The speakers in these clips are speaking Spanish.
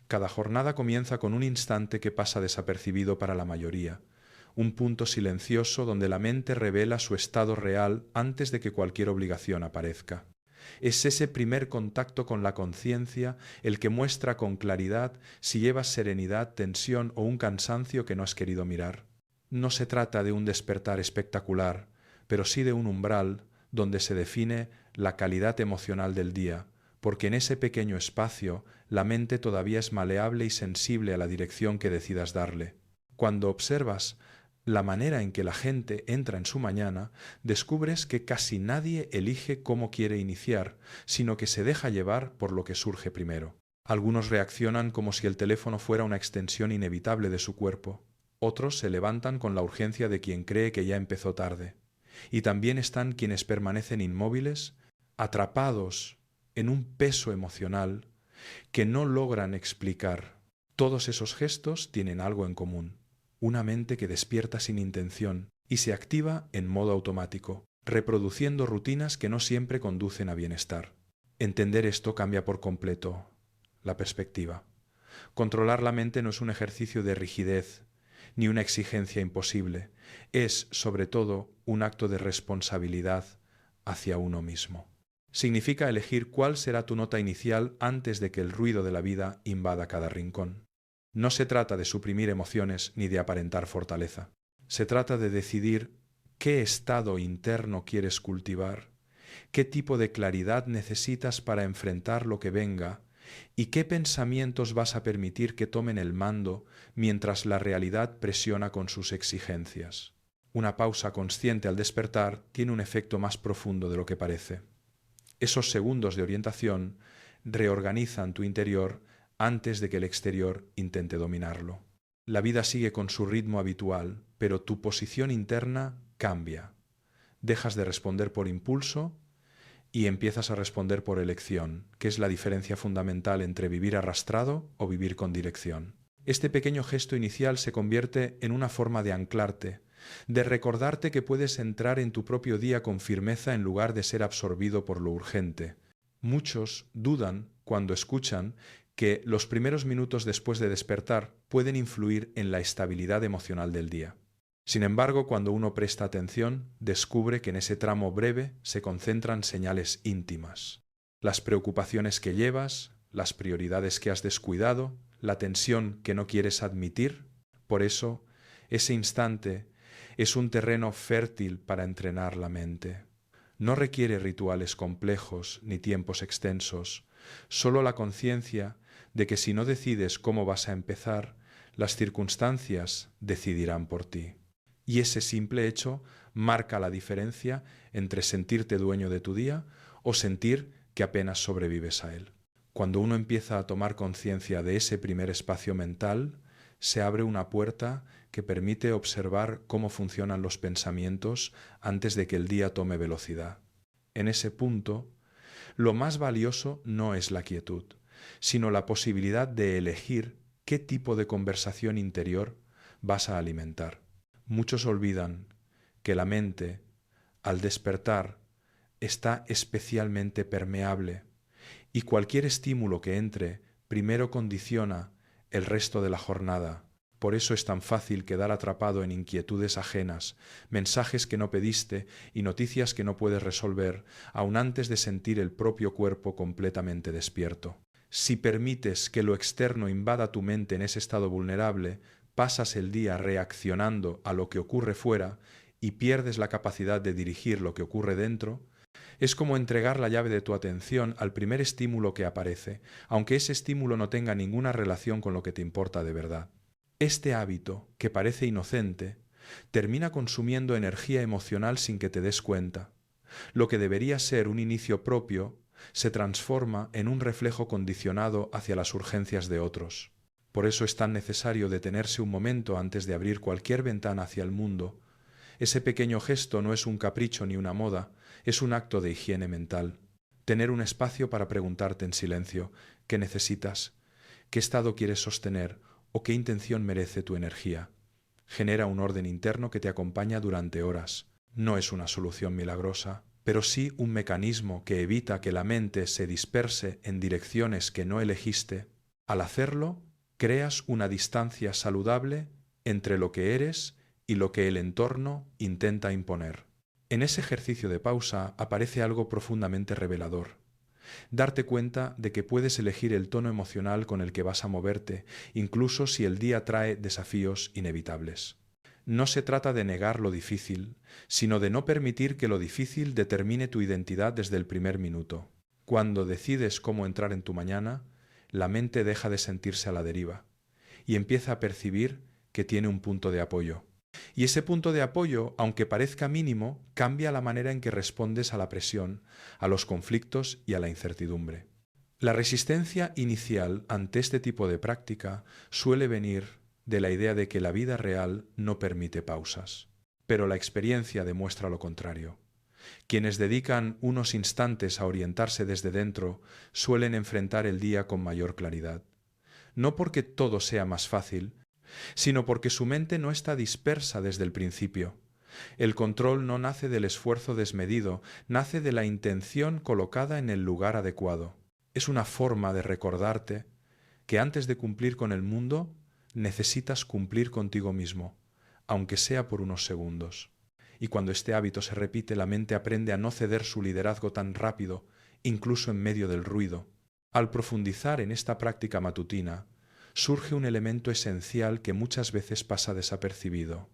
Cada jornada comienza con un instante que pasa desapercibido para la mayoría, un punto silencioso donde la mente revela su estado real antes de que cualquier obligación aparezca. Es ese primer contacto con la conciencia el que muestra con claridad si llevas serenidad, tensión o un cansancio que no has querido mirar. No se trata de un despertar espectacular, pero sí de un umbral donde se define la calidad emocional del día, porque en ese pequeño espacio la mente todavía es maleable y sensible a la dirección que decidas darle. Cuando observas la manera en que la gente entra en su mañana, descubres que casi nadie elige cómo quiere iniciar, sino que se deja llevar por lo que surge primero. Algunos reaccionan como si el teléfono fuera una extensión inevitable de su cuerpo. Otros se levantan con la urgencia de quien cree que ya empezó tarde. Y también están quienes permanecen inmóviles, atrapados en un peso emocional que no logran explicar. Todos esos gestos tienen algo en común: una mente que despierta sin intención y se activa en modo automático, reproduciendo rutinas que no siempre conducen a bienestar. Entender esto cambia por completo la perspectiva. Controlar la mente no es un ejercicio de rigidez ni una exigencia imposible, es, sobre todo, un acto de responsabilidad hacia uno mismo. Significa elegir cuál será tu nota inicial antes de que el ruido de la vida invada cada rincón. No se trata de suprimir emociones ni de aparentar fortaleza. Se trata de decidir qué estado interno quieres cultivar, qué tipo de claridad necesitas para enfrentar lo que venga y qué pensamientos vas a permitir que tomen el mando mientras la realidad presiona con sus exigencias. Una pausa consciente al despertar tiene un efecto más profundo de lo que parece. Esos segundos de orientación reorganizan tu interior antes de que el exterior intente dominarlo. La vida sigue con su ritmo habitual, pero tu posición interna cambia. Dejas de responder por impulso y empiezas a responder por elección, que es la diferencia fundamental entre vivir arrastrado o vivir con dirección. Este pequeño gesto inicial se convierte en una forma de anclarte, de recordarte que puedes entrar en tu propio día con firmeza en lugar de ser absorbido por lo urgente. Muchos dudan cuando escuchan que los primeros minutos después de despertar pueden influir en la estabilidad emocional del día. Sin embargo, cuando uno presta atención, descubre que en ese tramo breve se concentran señales íntimas. Las preocupaciones que llevas, las prioridades que has descuidado, la tensión que no quieres admitir. Por eso, ese instante es un terreno fértil para entrenar la mente. No requiere rituales complejos ni tiempos extensos, solo la conciencia de que si no decides cómo vas a empezar, las circunstancias decidirán por ti. Y ese simple hecho marca la diferencia entre sentirte dueño de tu día o sentir que apenas sobrevives a él. Cuando uno empieza a tomar conciencia de ese primer espacio mental, se abre una puerta que permite observar cómo funcionan los pensamientos antes de que el día tome velocidad. En ese punto, lo más valioso no es la quietud, sino la posibilidad de elegir qué tipo de conversación interior vas a alimentar. Muchos olvidan que la mente, al despertar, está especialmente permeable y cualquier estímulo que entre primero condiciona el resto de la jornada. Por eso es tan fácil quedar atrapado en inquietudes ajenas, mensajes que no pediste y noticias que no puedes resolver, aun antes de sentir el propio cuerpo completamente despierto. Si permites que lo externo invada tu mente en ese estado vulnerable, pasas el día reaccionando a lo que ocurre fuera y pierdes la capacidad de dirigir lo que ocurre dentro. Es como entregar la llave de tu atención al primer estímulo que aparece, aunque ese estímulo no tenga ninguna relación con lo que te importa de verdad. Este hábito, que parece inocente, termina consumiendo energía emocional sin que te des cuenta. Lo que debería ser un inicio propio se transforma en un reflejo condicionado hacia las urgencias de otros. Por eso es tan necesario detenerse un momento antes de abrir cualquier ventana hacia el mundo. Ese pequeño gesto no es un capricho ni una moda, es un acto de higiene mental. Tener un espacio para preguntarte en silencio qué necesitas, qué estado quieres sostener o qué intención merece tu energía. Genera un orden interno que te acompaña durante horas. No es una solución milagrosa, pero sí un mecanismo que evita que la mente se disperse en direcciones que no elegiste. Al hacerlo, creas una distancia saludable entre lo que eres y lo que el entorno intenta imponer. En ese ejercicio de pausa aparece algo profundamente revelador. Darte cuenta de que puedes elegir el tono emocional con el que vas a moverte, incluso si el día trae desafíos inevitables. No se trata de negar lo difícil, sino de no permitir que lo difícil determine tu identidad desde el primer minuto. Cuando decides cómo entrar en tu mañana, la mente deja de sentirse a la deriva y empieza a percibir que tiene un punto de apoyo. Y ese punto de apoyo, aunque parezca mínimo, cambia la manera en que respondes a la presión, a los conflictos y a la incertidumbre. La resistencia inicial ante este tipo de práctica suele venir de la idea de que la vida real no permite pausas. Pero la experiencia demuestra lo contrario. Quienes dedican unos instantes a orientarse desde dentro suelen enfrentar el día con mayor claridad. No porque todo sea más fácil, sino porque su mente no está dispersa desde el principio. El control no nace del esfuerzo desmedido, nace de la intención colocada en el lugar adecuado. Es una forma de recordarte que antes de cumplir con el mundo, necesitas cumplir contigo mismo, aunque sea por unos segundos. Y cuando este hábito se repite, la mente aprende a no ceder su liderazgo tan rápido, incluso en medio del ruido. Al profundizar en esta práctica matutina, surge un elemento esencial que muchas veces pasa desapercibido: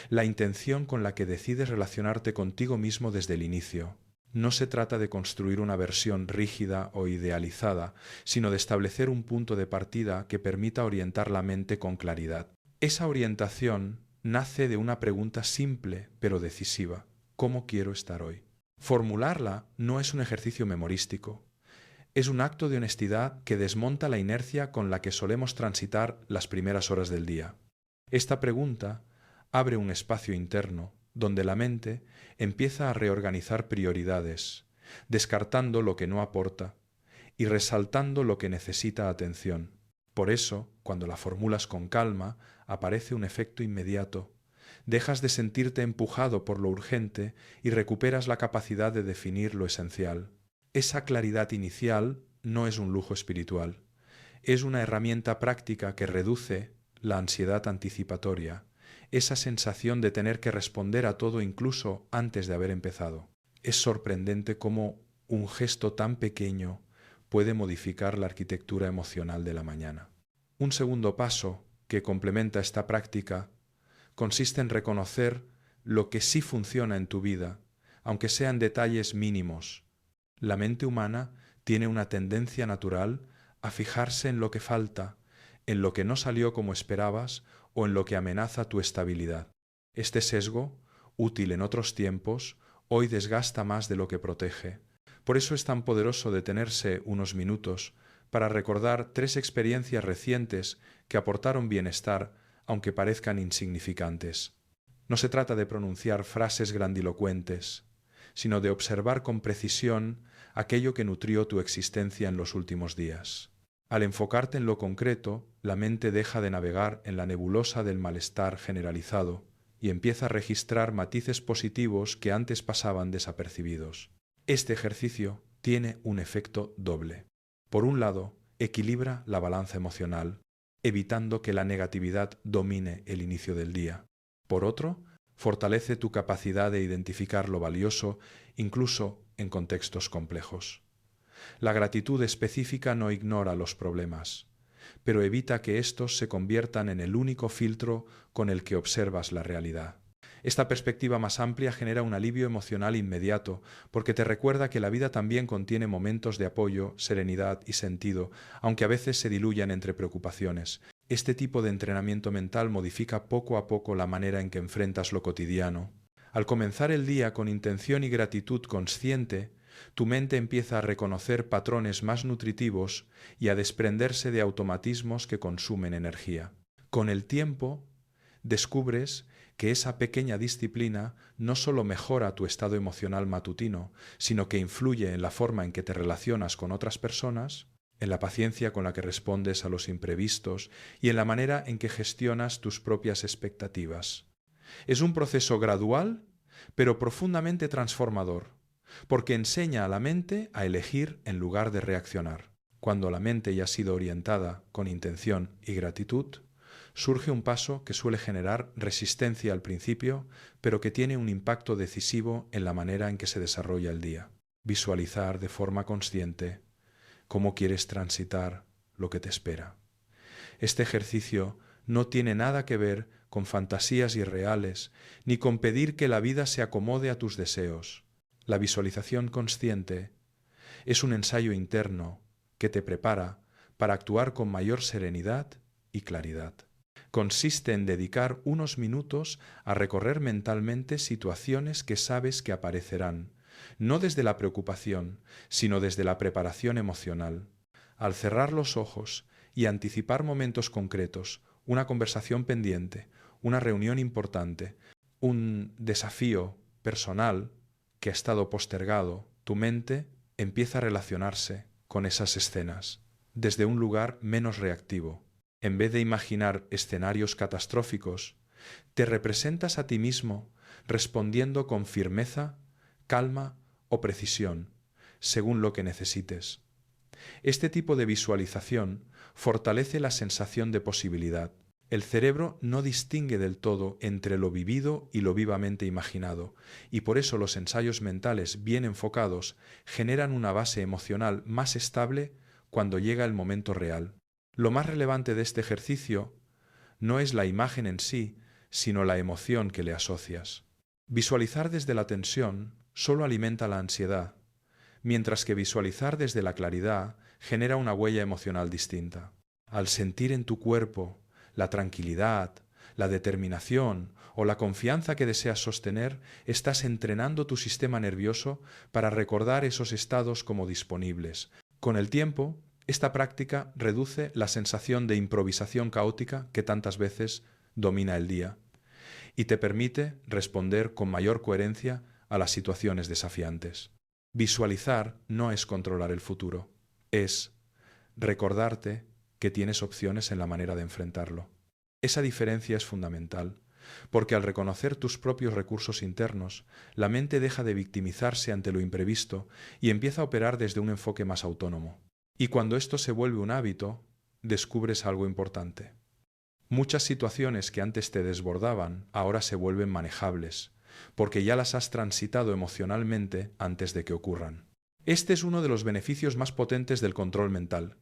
la intención con la que decides relacionarte contigo mismo desde el inicio. No se trata de construir una versión rígida o idealizada, sino de establecer un punto de partida que permita orientar la mente con claridad. Esa orientación nace de una pregunta simple pero decisiva: ¿cómo quiero estar hoy? Formularla no es un ejercicio memorístico. Es un acto de honestidad que desmonta la inercia con la que solemos transitar las primeras horas del día. Esta pregunta abre un espacio interno donde la mente empieza a reorganizar prioridades, descartando lo que no aporta y resaltando lo que necesita atención. Por eso, cuando la formulas con calma, aparece un efecto inmediato. Dejas de sentirte empujado por lo urgente y recuperas la capacidad de definir lo esencial. Esa claridad inicial no es un lujo espiritual, es una herramienta práctica que reduce la ansiedad anticipatoria, esa sensación de tener que responder a todo incluso antes de haber empezado. Es sorprendente cómo un gesto tan pequeño puede modificar la arquitectura emocional de la mañana. Un segundo paso que complementa esta práctica consiste en reconocer lo que sí funciona en tu vida, aunque sean detalles mínimos. La mente humana tiene una tendencia natural a fijarse en lo que falta, en lo que no salió como esperabas o en lo que amenaza tu estabilidad. Este sesgo, útil en otros tiempos, hoy desgasta más de lo que protege. Por eso es tan poderoso detenerse unos minutos para recordar 3 experiencias recientes que aportaron bienestar, aunque parezcan insignificantes. No se trata de pronunciar frases grandilocuentes, sino de observar con precisión aquello que nutrió tu existencia en los últimos días. Al enfocarte en lo concreto, la mente deja de navegar en la nebulosa del malestar generalizado y empieza a registrar matices positivos que antes pasaban desapercibidos. Este ejercicio tiene un efecto doble. Por un lado, equilibra la balanza emocional, evitando que la negatividad domine el inicio del día. Por otro, fortalece tu capacidad de identificar lo valioso incluso en contextos complejos. La gratitud específica no ignora los problemas, pero evita que estos se conviertan en el único filtro con el que observas la realidad. Esta perspectiva más amplia genera un alivio emocional inmediato, porque te recuerda que la vida también contiene momentos de apoyo, serenidad y sentido, aunque a veces se diluyan entre preocupaciones. Este tipo de entrenamiento mental modifica poco a poco la manera en que enfrentas lo cotidiano. Al comenzar el día con intención y gratitud consciente, tu mente empieza a reconocer patrones más nutritivos y a desprenderse de automatismos que consumen energía. Con el tiempo, descubres que esa pequeña disciplina no solo mejora tu estado emocional matutino, sino que influye en la forma en que te relacionas con otras personas, en la paciencia con la que respondes a los imprevistos y en la manera en que gestionas tus propias expectativas. Es un proceso gradual, pero profundamente transformador, porque enseña a la mente a elegir en lugar de reaccionar. Cuando la mente ya ha sido orientada con intención y gratitud, surge un paso que suele generar resistencia al principio, pero que tiene un impacto decisivo en la manera en que se desarrolla el día. Visualizar de forma consciente cómo quieres transitar lo que te espera. Este ejercicio no tiene nada que ver con fantasías irreales, ni con pedir que la vida se acomode a tus deseos. La visualización consciente es un ensayo interno que te prepara para actuar con mayor serenidad y claridad. Consiste en dedicar unos minutos a recorrer mentalmente situaciones que sabes que aparecerán, no desde la preocupación, sino desde la preparación emocional. Al cerrar los ojos y anticipar momentos concretos, una conversación pendiente, una reunión importante, un desafío personal que ha estado postergado, tu mente empieza a relacionarse con esas escenas desde un lugar menos reactivo. En vez de imaginar escenarios catastróficos, te representas a ti mismo respondiendo con firmeza, calma o precisión, según lo que necesites. Este tipo de visualización fortalece la sensación de posibilidad. El cerebro no distingue del todo entre lo vivido y lo vivamente imaginado, y por eso los ensayos mentales bien enfocados generan una base emocional más estable cuando llega el momento real. Lo más relevante de este ejercicio no es la imagen en sí, sino la emoción que le asocias. Visualizar desde la tensión solo alimenta la ansiedad, mientras que visualizar desde la claridad genera una huella emocional distinta. Al sentir en tu cuerpo la tranquilidad, la determinación o la confianza que deseas sostener, estás entrenando tu sistema nervioso para recordar esos estados como disponibles. Con el tiempo, esta práctica reduce la sensación de improvisación caótica que tantas veces domina el día y te permite responder con mayor coherencia a las situaciones desafiantes. Visualizar no es controlar el futuro, es recordarte que tienes opciones en la manera de enfrentarlo. Esa diferencia es fundamental, porque al reconocer tus propios recursos internos, la mente deja de victimizarse ante lo imprevisto y empieza a operar desde un enfoque más autónomo. Y cuando esto se vuelve un hábito, descubres algo importante. Muchas situaciones que antes te desbordaban ahora se vuelven manejables, porque ya las has transitado emocionalmente antes de que ocurran. Este es uno de los beneficios más potentes del control mental,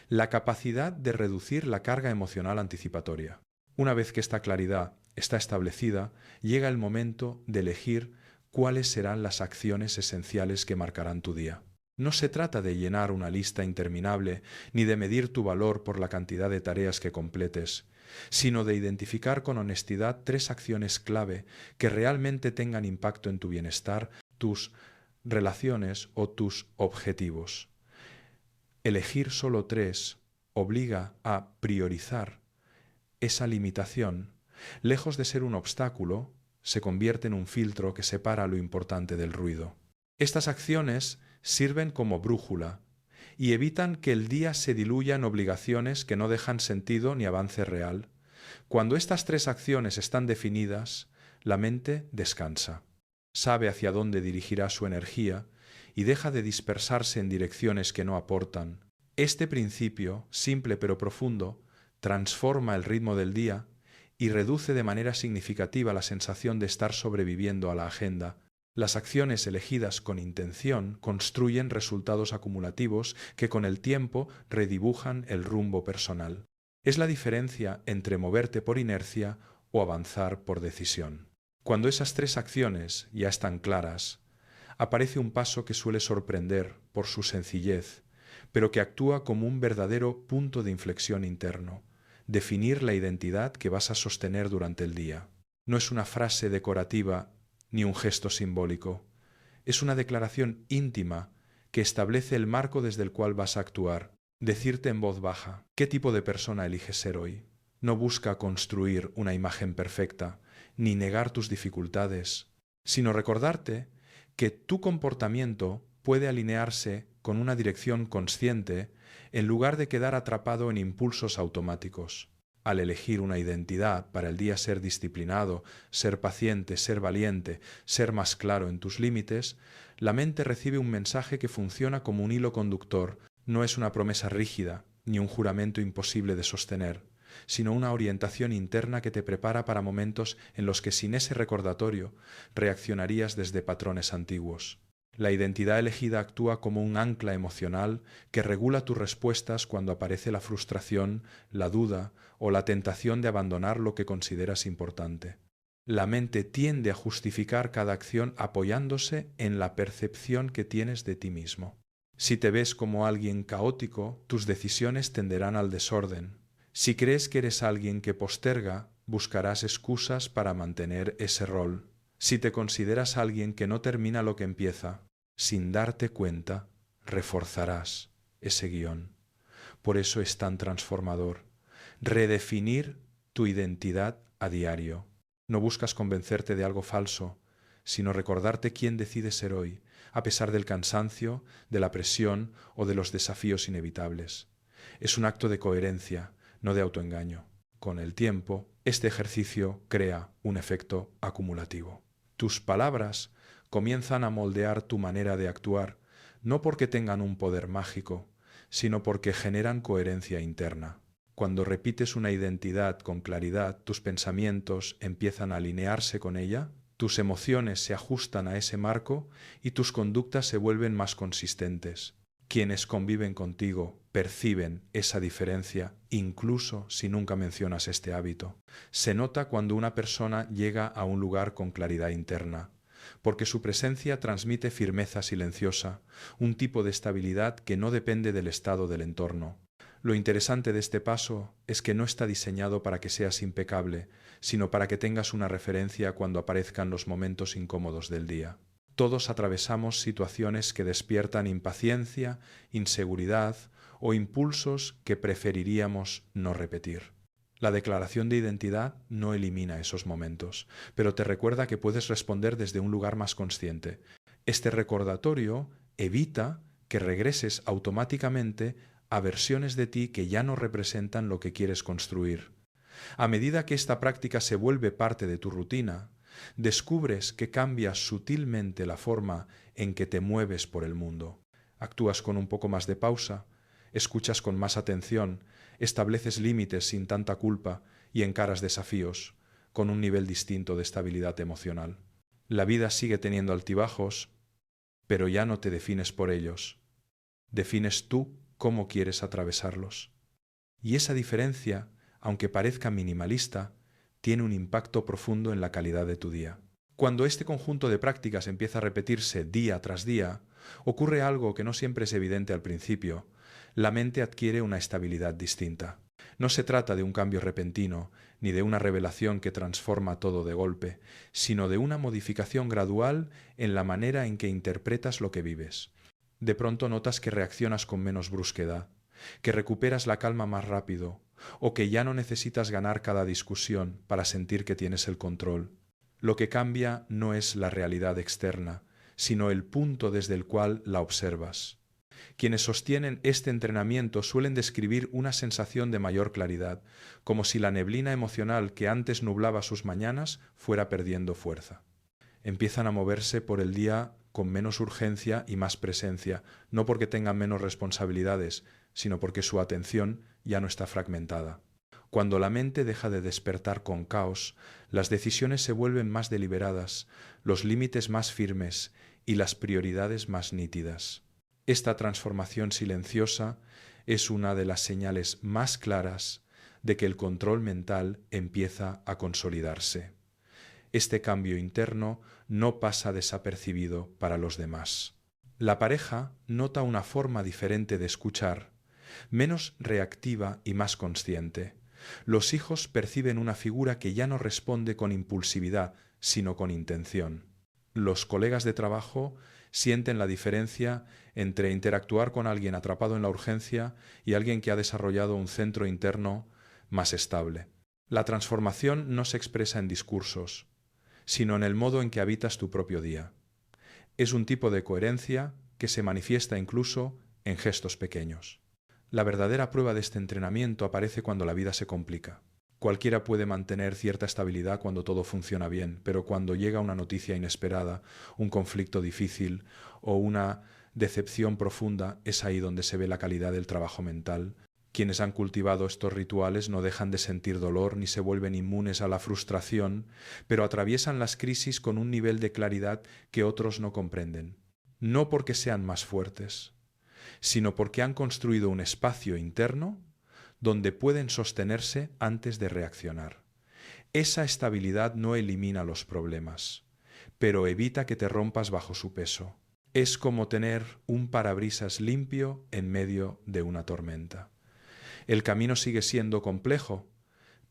la capacidad de reducir la carga emocional anticipatoria. Una vez que esta claridad está establecida, llega el momento de elegir cuáles serán las acciones esenciales que marcarán tu día. No se trata de llenar una lista interminable ni de medir tu valor por la cantidad de tareas que completes, sino de identificar con honestidad 3 acciones clave que realmente tengan impacto en tu bienestar, tus relaciones o tus objetivos. Elegir solo 3 obliga a priorizar. Esa limitación, lejos de ser un obstáculo, se convierte en un filtro que separa lo importante del ruido. Estas acciones sirven como brújula y evitan que el día se diluya en obligaciones que no dejan sentido ni avance real. Cuando estas 3 acciones están definidas, la mente descansa, sabe hacia dónde dirigirá su energía y deja de dispersarse en direcciones que no aportan. Este principio, simple pero profundo, transforma el ritmo del día y reduce de manera significativa la sensación de estar sobreviviendo a la agenda. Las acciones elegidas con intención construyen resultados acumulativos que con el tiempo redibujan el rumbo personal. Es la diferencia entre moverte por inercia o avanzar por decisión. Cuando esas 3 acciones ya están claras, aparece un paso que suele sorprender por su sencillez, pero que actúa como un verdadero punto de inflexión interno: definir la identidad que vas a sostener durante el día. No es una frase decorativa ni un gesto simbólico. Es una declaración íntima que establece el marco desde el cual vas a actuar. Decirte en voz baja: ¿qué tipo de persona eliges ser hoy? No busca construir una imagen perfecta, ni negar tus dificultades, sino recordarte que tu comportamiento puede alinearse con una dirección consciente en lugar de quedar atrapado en impulsos automáticos. Al elegir una identidad para el día, ser disciplinado, ser paciente, ser valiente, ser más claro en tus límites, la mente recibe un mensaje que funciona como un hilo conductor, No es una promesa rígida ni un juramento imposible de sostener, sino una orientación interna que te prepara para momentos en los que sin ese recordatorio reaccionarías desde patrones antiguos. La identidad elegida actúa como un ancla emocional que regula tus respuestas cuando aparece la frustración, la duda o la tentación de abandonar lo que consideras importante. La mente tiende a justificar cada acción apoyándose en la percepción que tienes de ti mismo. Si te ves como alguien caótico, tus decisiones tenderán al desorden. Si crees que eres alguien que posterga, buscarás excusas para mantener ese rol. Si te consideras alguien que no termina lo que empieza, sin darte cuenta, reforzarás ese guión. Por eso es tan transformador. Redefinir tu identidad a diario. No buscas convencerte de algo falso, sino recordarte quién decides ser hoy, a pesar del cansancio, de la presión o de los desafíos inevitables. Es un acto de coherencia, no de autoengaño. Con el tiempo, este ejercicio crea un efecto acumulativo. Tus palabras comienzan a moldear tu manera de actuar, no porque tengan un poder mágico, sino porque generan coherencia interna. Cuando repites una identidad con claridad, tus pensamientos empiezan a alinearse con ella, tus emociones se ajustan a ese marco y tus conductas se vuelven más consistentes. Quienes conviven contigo perciben esa diferencia, incluso si nunca mencionas este hábito. Se nota cuando una persona llega a un lugar con claridad interna, porque su presencia transmite firmeza silenciosa, un tipo de estabilidad que no depende del estado del entorno. Lo interesante de este paso es que no está diseñado para que seas impecable, sino para que tengas una referencia cuando aparezcan los momentos incómodos del día. Todos atravesamos situaciones que despiertan impaciencia, inseguridad o impulsos que preferiríamos no repetir. La declaración de identidad no elimina esos momentos, pero te recuerda que puedes responder desde un lugar más consciente. Este recordatorio evita que regreses automáticamente a versiones de ti que ya no representan lo que quieres construir. A medida que esta práctica se vuelve parte de tu rutina, descubres que cambias sutilmente la forma en que te mueves por el mundo. Actúas con un poco más de pausa, escuchas con más atención, estableces límites sin tanta culpa y encaras desafíos con un nivel distinto de estabilidad emocional. La vida sigue teniendo altibajos, pero ya no te defines por ellos. Defines tú cómo quieres atravesarlos. Y esa diferencia, aunque parezca minimalista, tiene un impacto profundo en la calidad de tu día. Cuando este conjunto de prácticas empieza a repetirse día tras día, ocurre algo que no siempre es evidente al principio. La mente adquiere una estabilidad distinta. No se trata de un cambio repentino, ni de una revelación que transforma todo de golpe, sino de una modificación gradual en la manera en que interpretas lo que vives. De pronto notas que reaccionas con menos brusquedad, que recuperas la calma más rápido, o que ya no necesitas ganar cada discusión para sentir que tienes el control. Lo que cambia no es la realidad externa, sino el punto desde el cual la observas. Quienes sostienen este entrenamiento suelen describir una sensación de mayor claridad, como si la neblina emocional que antes nublaba sus mañanas fuera perdiendo fuerza. Empiezan a moverse por el día con menos urgencia y más presencia, no porque tengan menos responsabilidades, sino porque su atención ya no está fragmentada. Cuando la mente deja de despertar con caos, las decisiones se vuelven más deliberadas, los límites más firmes y las prioridades más nítidas. Esta transformación silenciosa es una de las señales más claras de que el control mental empieza a consolidarse. Este cambio interno no pasa desapercibido para los demás. La pareja nota una forma diferente de escuchar, menos reactiva y más consciente. Los hijos perciben una figura que ya no responde con impulsividad, sino con intención. Los colegas de trabajo sienten la diferencia entre interactuar con alguien atrapado en la urgencia y alguien que ha desarrollado un centro interno más estable. La transformación no se expresa en discursos, sino en el modo en que habitas tu propio día. Es un tipo de coherencia que se manifiesta incluso en gestos pequeños. La verdadera prueba de este entrenamiento aparece cuando la vida se complica. Cualquiera puede mantener cierta estabilidad cuando todo funciona bien, pero cuando llega una noticia inesperada, un conflicto difícil o una decepción profunda, es ahí donde se ve la calidad del trabajo mental. Quienes han cultivado estos rituales no dejan de sentir dolor ni se vuelven inmunes a la frustración, pero atraviesan las crisis con un nivel de claridad que otros no comprenden. No porque sean más fuertes, sino porque han construido un espacio interno donde pueden sostenerse antes de reaccionar. Esa estabilidad no elimina los problemas, pero evita que te rompas bajo su peso. Es como tener un parabrisas limpio en medio de una tormenta. El camino sigue siendo complejo,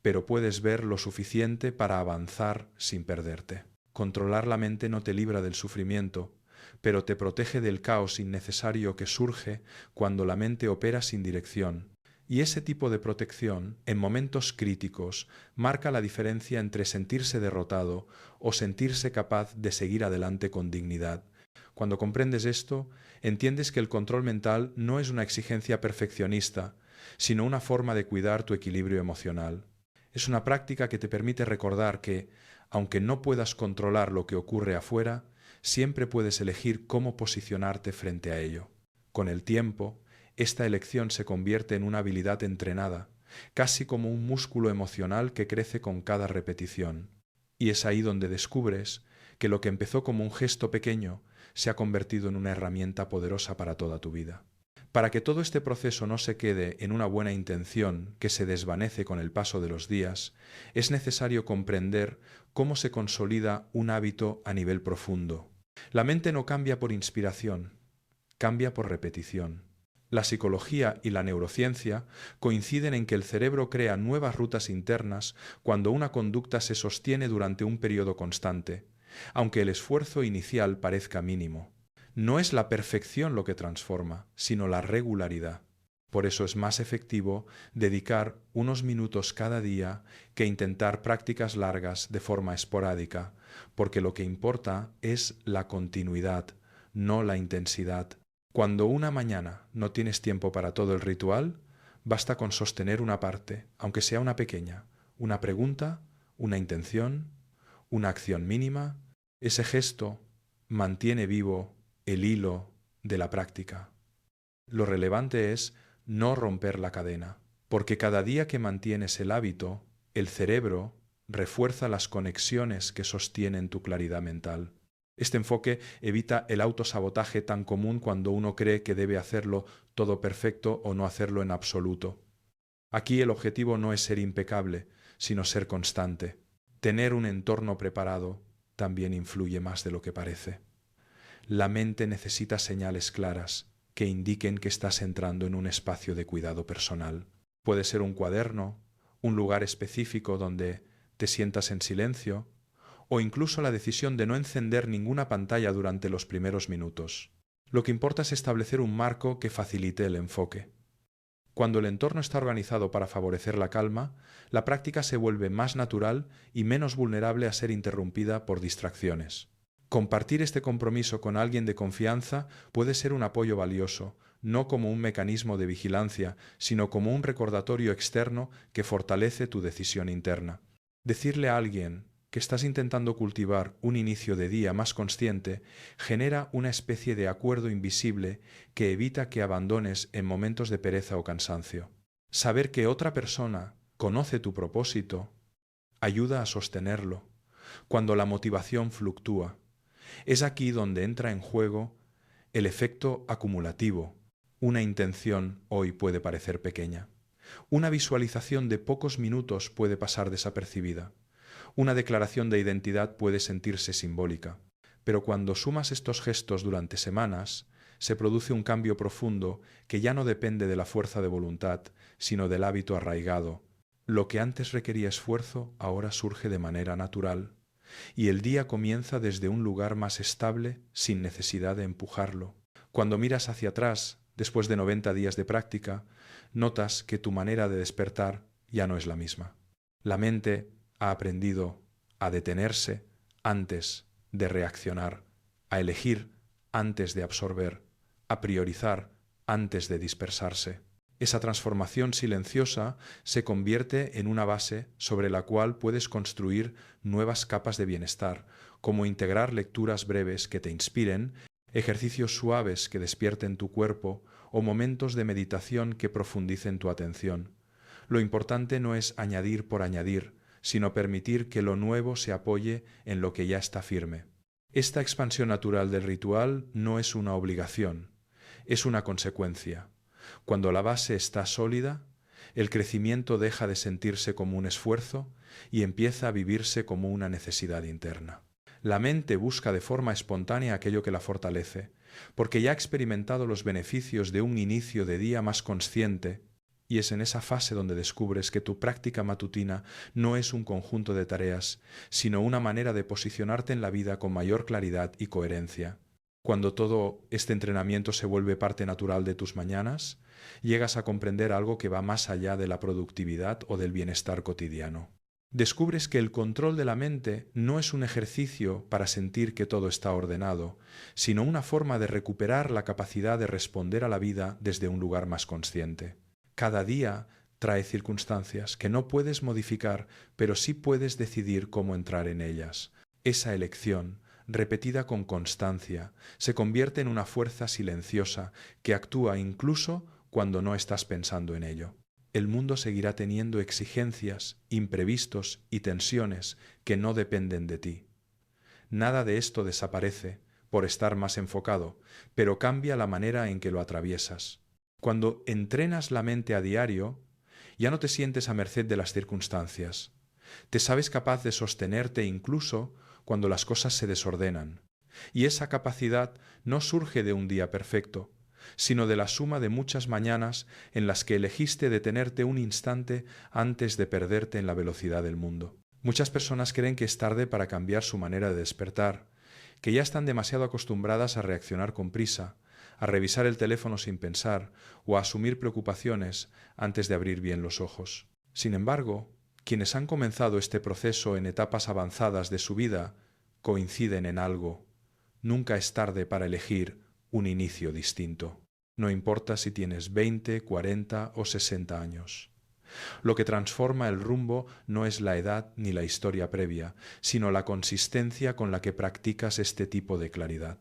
pero puedes ver lo suficiente para avanzar sin perderte. Controlar la mente no te libra del sufrimiento, pero te protege del caos innecesario que surge cuando la mente opera sin dirección. Y ese tipo de protección, en momentos críticos, marca la diferencia entre sentirse derrotado o sentirse capaz de seguir adelante con dignidad. Cuando comprendes esto, entiendes que el control mental no es una exigencia perfeccionista, sino una forma de cuidar tu equilibrio emocional. Es una práctica que te permite recordar que, aunque no puedas controlar lo que ocurre afuera, siempre puedes elegir cómo posicionarte frente a ello. Con el tiempo, esta elección se convierte en una habilidad entrenada, casi como un músculo emocional que crece con cada repetición. Y es ahí donde descubres que lo que empezó como un gesto pequeño se ha convertido en una herramienta poderosa para toda tu vida. Para que todo este proceso no se quede en una buena intención que se desvanece con el paso de los días, es necesario comprender cómo se consolida un hábito a nivel profundo. La mente no cambia por inspiración, cambia por repetición. La psicología y la neurociencia coinciden en que el cerebro crea nuevas rutas internas cuando una conducta se sostiene durante un periodo constante, aunque el esfuerzo inicial parezca mínimo. No es la perfección lo que transforma, sino la regularidad. Por eso es más efectivo dedicar unos minutos cada día que intentar prácticas largas de forma esporádica, porque lo que importa es la continuidad, no la intensidad. Cuando una mañana no tienes tiempo para todo el ritual, basta con sostener una parte, aunque sea una pequeña, una pregunta, una intención, una acción mínima. Ese gesto mantiene vivo el hilo de la práctica. Lo relevante es no romper la cadena, porque cada día que mantienes el hábito, el cerebro refuerza las conexiones que sostienen tu claridad mental. Este enfoque evita el autosabotaje tan común cuando uno cree que debe hacerlo todo perfecto o no hacerlo en absoluto. Aquí el objetivo no es ser impecable, sino ser constante. Tener un entorno preparado también influye más de lo que parece. La mente necesita señales claras que indiquen que estás entrando en un espacio de cuidado personal. Puede ser un cuaderno, un lugar específico donde te sientas en silencio, o incluso la decisión de no encender ninguna pantalla durante los primeros minutos. Lo que importa es establecer un marco que facilite el enfoque. Cuando el entorno está organizado para favorecer la calma, la práctica se vuelve más natural y menos vulnerable a ser interrumpida por distracciones. Compartir este compromiso con alguien de confianza puede ser un apoyo valioso, no como un mecanismo de vigilancia, sino como un recordatorio externo que fortalece tu decisión interna. Decirle a alguien que estás intentando cultivar un inicio de día más consciente genera una especie de acuerdo invisible que evita que abandones en momentos de pereza o cansancio. Saber que otra persona conoce tu propósito ayuda a sostenerlo cuando la motivación fluctúa. Es aquí donde entra en juego el efecto acumulativo. Una intención hoy puede parecer pequeña. Una visualización de pocos minutos puede pasar desapercibida. Una declaración de identidad puede sentirse simbólica. Pero cuando sumas estos gestos durante semanas, se produce un cambio profundo que ya no depende de la fuerza de voluntad, sino del hábito arraigado. Lo que antes requería esfuerzo ahora surge de manera natural. Y el día comienza desde un lugar más estable sin necesidad de empujarlo. Cuando miras hacia atrás, después de 90 días de práctica, notas que tu manera de despertar ya no es la misma. La mente ha aprendido a detenerse antes de reaccionar, a elegir antes de absorber, a priorizar antes de dispersarse. Esa transformación silenciosa se convierte en una base sobre la cual puedes construir nuevas capas de bienestar, como integrar lecturas breves que te inspiren ejercicios suaves que despierten tu cuerpo o momentos de meditación que profundicen tu atención. Lo importante no es añadir por añadir, sino permitir que lo nuevo se apoye en lo que ya está firme. Esta expansión natural del ritual no es una obligación, es una consecuencia. Cuando la base está sólida, el crecimiento deja de sentirse como un esfuerzo y empieza a vivirse como una necesidad interna. La mente busca de forma espontánea aquello que la fortalece, porque ya ha experimentado los beneficios de un inicio de día más consciente, y es en esa fase donde descubres que tu práctica matutina no es un conjunto de tareas, sino una manera de posicionarte en la vida con mayor claridad y coherencia. Cuando todo este entrenamiento se vuelve parte natural de tus mañanas, llegas a comprender algo que va más allá de la productividad o del bienestar cotidiano. Descubres que el control de la mente no es un ejercicio para sentir que todo está ordenado, sino una forma de recuperar la capacidad de responder a la vida desde un lugar más consciente. Cada día trae circunstancias que no puedes modificar, pero sí puedes decidir cómo entrar en ellas. Esa elección, repetida con constancia, se convierte en una fuerza silenciosa que actúa incluso cuando no estás pensando en ello. El mundo seguirá teniendo exigencias, imprevistos y tensiones que no dependen de ti. Nada de esto desaparece por estar más enfocado, pero cambia la manera en que lo atraviesas. Cuando entrenas la mente a diario, ya no te sientes a merced de las circunstancias. Te sabes capaz de sostenerte incluso cuando las cosas se desordenan. Y esa capacidad no surge de un día perfecto, sino de la suma de muchas mañanas en las que elegiste detenerte un instante antes de perderte en la velocidad del mundo. Muchas personas creen que es tarde para cambiar su manera de despertar, que ya están demasiado acostumbradas a reaccionar con prisa, a revisar el teléfono sin pensar o a asumir preocupaciones antes de abrir bien los ojos. Sin embargo, quienes han comenzado este proceso en etapas avanzadas de su vida coinciden en algo. Nunca es tarde para elegir un inicio distinto. No importa si tienes 20, 40 o 60 años. Lo que transforma el rumbo no es la edad ni la historia previa, sino la consistencia con la que practicas este tipo de claridad.